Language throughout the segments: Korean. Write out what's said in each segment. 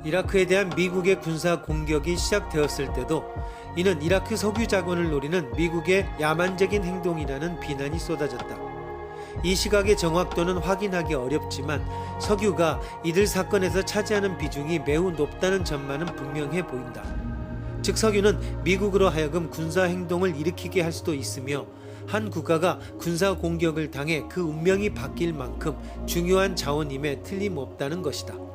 이라크에 대한 미국의 군사 공격이 시작되었을 때도 이는 이라크 석유 자원을 노리는 미국의 야만적인 행동이라는 비난이 쏟아졌다. 이 시각의 정확도는 확인하기 어렵지만 석유가 이들 사건에서 차지하는 비중이 매우 높다는 점만은 분명해 보인다. 즉 석유는 미국으로 하여금 군사 행동을 일으키게 할 수도 있으며 한 국가가 군사 공격을 당해 그 운명이 바뀔 만큼 중요한 자원임에 틀림없다는 것이다.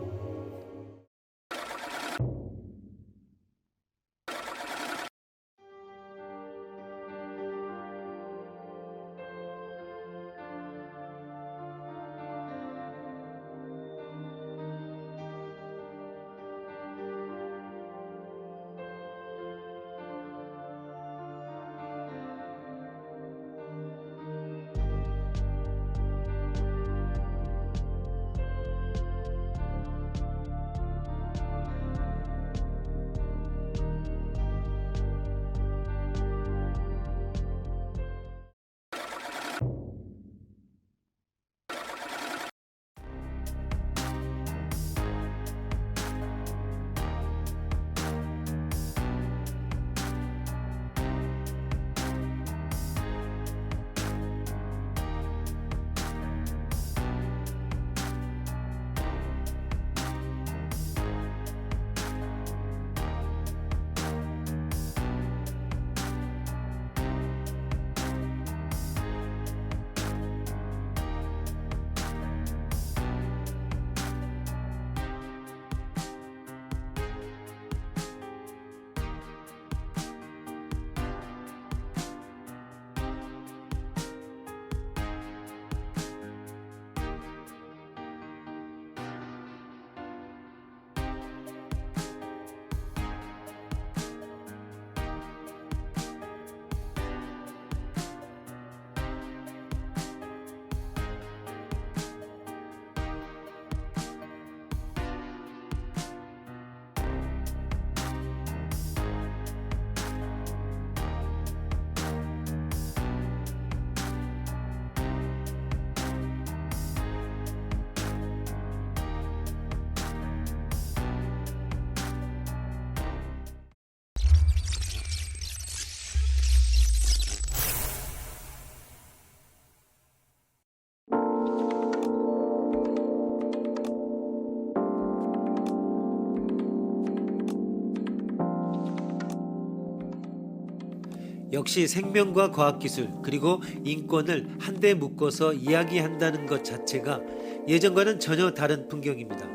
역시 생명과 과학기술 그리고 인권을 한데 묶어서 이야기한다는 것 자체가 예전과는 전혀 다른 풍경입니다.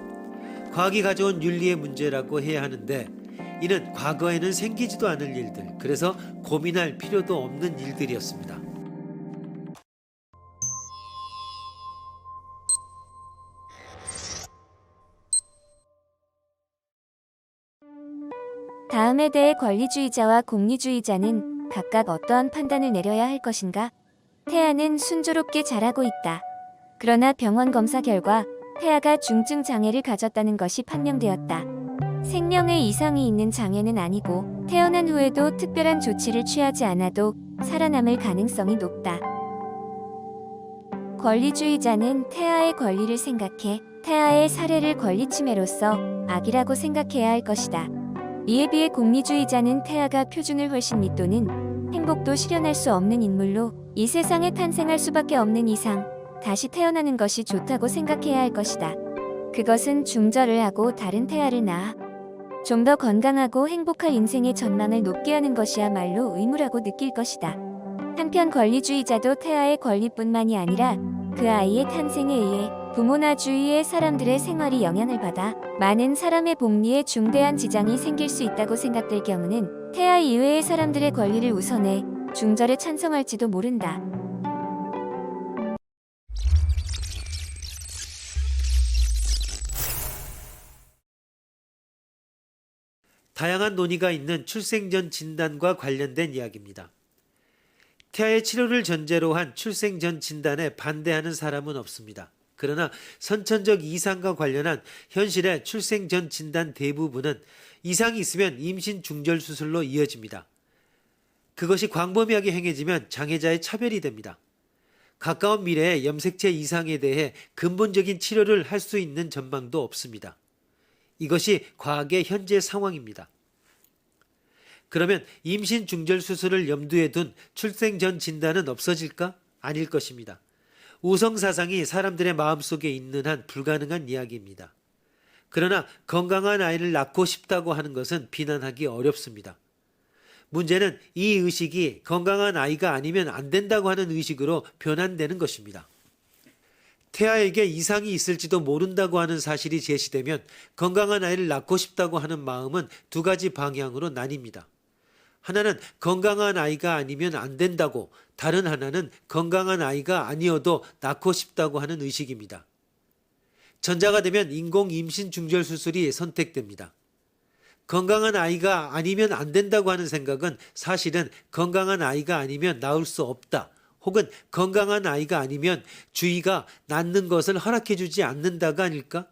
과학이 가져온 윤리의 문제라고 해야 하는데 이는 과거에는 생기지도 않을 일들, 그래서 고민할 필요도 없는 일들이었습니다. 다음에 대해 권리주의자와 공리주의자는 각각 어떠한 판단을 내려야 할 것인가? 태아는 순조롭게 자라고 있다. 그러나 병원 검사 결과 태아가 중증 장애를 가졌다는 것이 판명되었다. 생명에 이상이 있는 장애는 아니고 태어난 후에도 특별한 조치를 취하지 않아도 살아남을 가능성이 높다. 권리주의자는 태아의 권리를 생각해 태아의 살해를 권리침해로서 악이라고 생각해야 할 것이다. 이에 비해 공리주의자는 태아가 표준을 훨씬 밑도는 행복도 실현할 수 없는 인물로 이 세상에 탄생할 수밖에 없는 이상 다시 태어나는 것이 좋다고 생각해야 할 것이다. 그것은 중절을 하고 다른 태아를 낳아 좀 더 건강하고 행복할 인생의 전망을 높게 하는 것이야말로 의무라고 느낄 것이다. 한편 권리주의자도 태아의 권리뿐만이 아니라 그 아이의 탄생에 의해 부모나 주위의 사람들의 생활이 영향을 받아 많은 사람의 복리에 중대한 지장이 생길 수 있다고 생각될 경우는 태아 이외의 사람들의 권리를 우선해 중절에 찬성할지도 모른다. 다양한 논의가 있는 출생 전 진단과 관련된 이야기입니다. 태아의 치료를 전제로 한 출생 전 진단에 반대하는 사람은 없습니다. 그러나 선천적 이상과 관련한 현실의 출생 전 진단 대부분은 이상이 있으면 임신 중절 수술로 이어집니다. 그것이 광범위하게 행해지면 장애자의 차별이 됩니다. 가까운 미래에 염색체 이상에 대해 근본적인 치료를 할 수 있는 전망도 없습니다. 이것이 과학의 현재 상황입니다. 그러면 임신 중절 수술을 염두에 둔 출생 전 진단은 없어질까? 아닐 것입니다. 우성사상이 사람들의 마음속에 있는 한 불가능한 이야기입니다. 그러나 건강한 아이를 낳고 싶다고 하는 것은 비난하기 어렵습니다. 문제는 이 의식이 건강한 아이가 아니면 안 된다고 하는 의식으로 변환되는 것입니다. 태아에게 이상이 있을지도 모른다고 하는 사실이 제시되면 건강한 아이를 낳고 싶다고 하는 마음은 두 가지 방향으로 나뉩니다. 하나는 건강한 아이가 아니면 안 된다고, 다른 하나는 건강한 아이가 아니어도 낳고 싶다고 하는 의식입니다. 전자가 되면 인공 임신 중절 수술이 선택됩니다. 건강한 아이가 아니면 안 된다고 하는 생각은 사실은 건강한 아이가 아니면 낳을 수 없다, 혹은 건강한 아이가 아니면 주위가 낳는 것을 허락해주지 않는다가 아닐까?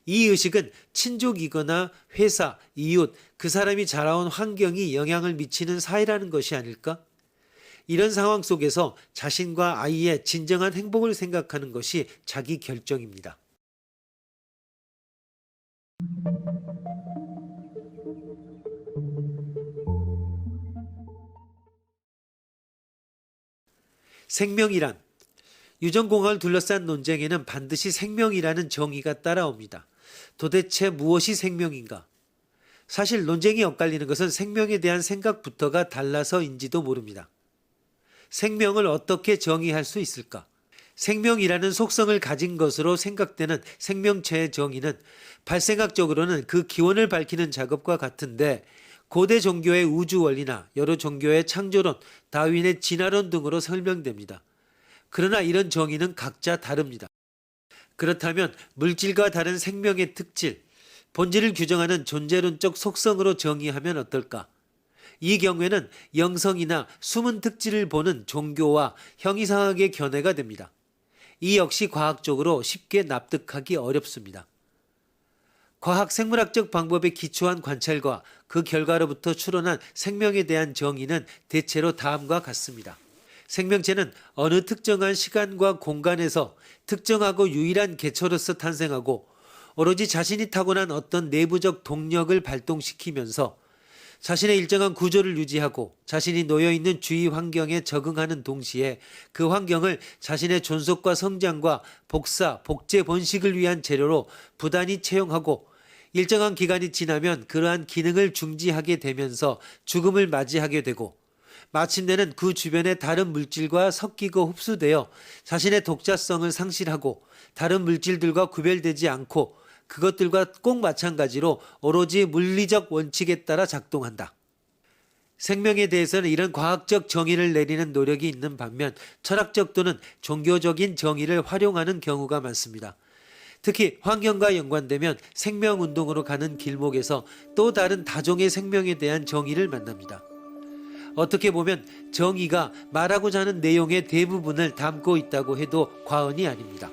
이 의식은 친족이거나 회사, 이웃, 그 사람이 자라온 환경이 영향을 미치는 사회라는 것이 아닐까? 이런 상황 속에서 자신과 아이의 진정한 행복을 생각하는 것이 자기 결정입니다. 생명이란, 유전공학을 둘러싼 논쟁에는 반드시 생명이라는 정의가 따라옵니다. 도대체 무엇이 생명인가? 사실 논쟁이 엇갈리는 것은 생명에 대한 생각부터가 달라서인지도 모릅니다. 생명을 어떻게 정의할 수 있을까? 생명이라는 속성을 가진 것으로 생각되는 생명체의 정의는 발생학적으로는 그 기원을 밝히는 작업과 같은데, 고대 종교의 우주 원리나 여러 종교의 창조론, 다윈의 진화론 등으로 설명됩니다. 그러나 이런 정의는 각자 다릅니다. 그렇다면 물질과 다른 생명의 특질, 본질을 규정하는 존재론적 속성으로 정의하면 어떨까? 이 경우에는 영성이나 숨은 특질을 보는 종교와 형이상학의 견해가 됩니다. 이 역시 과학적으로 쉽게 납득하기 어렵습니다. 과학 생물학적 방법에 기초한 관찰과 그 결과로부터 추론한 생명에 대한 정의는 대체로 다음과 같습니다. 생명체는 어느 특정한 시간과 공간에서 특정하고 유일한 개체로서 탄생하고 오로지 자신이 타고난 어떤 내부적 동력을 발동시키면서 자신의 일정한 구조를 유지하고 자신이 놓여있는 주위 환경에 적응하는 동시에 그 환경을 자신의 존속과 성장과 복사, 복제, 번식을 위한 재료로 부단히 채용하고 일정한 기간이 지나면 그러한 기능을 중지하게 되면서 죽음을 맞이하게 되고 마침내는 그 주변의 다른 물질과 섞이고 흡수되어 자신의 독자성을 상실하고 다른 물질들과 구별되지 않고 그것들과 꼭 마찬가지로 오로지 물리적 원칙에 따라 작동한다. 생명에 대해서는 이런 과학적 정의를 내리는 노력이 있는 반면 철학적 또는 종교적인 정의를 활용하는 경우가 많습니다. 특히 환경과 연관되면 생명운동으로 가는 길목에서 또 다른 다종의 생명에 대한 정의를 만납니다. 어떻게 보면 정의가 말하고자 하는 내용의 대부분을 담고 있다고 해도 과언이 아닙니다.